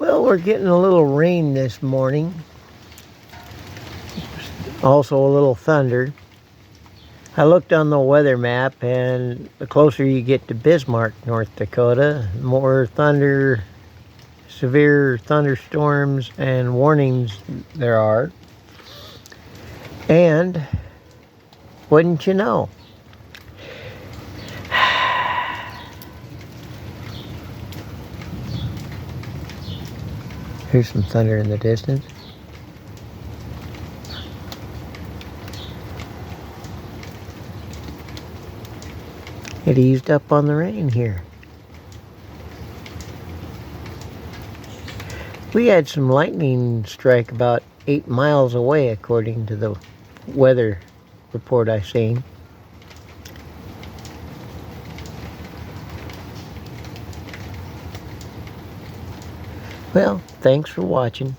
Well, we're getting a little rain this morning. Also a little thunder. I looked on the weather map, and the closer you get to Bismarck, North Dakota, the more severe thunderstorms and warnings there are. And wouldn't you know, here's some thunder in the distance. It eased up on the rain here. We had some lightning strike about 8 miles away, according to the weather report I seen. Well, thanks for watching.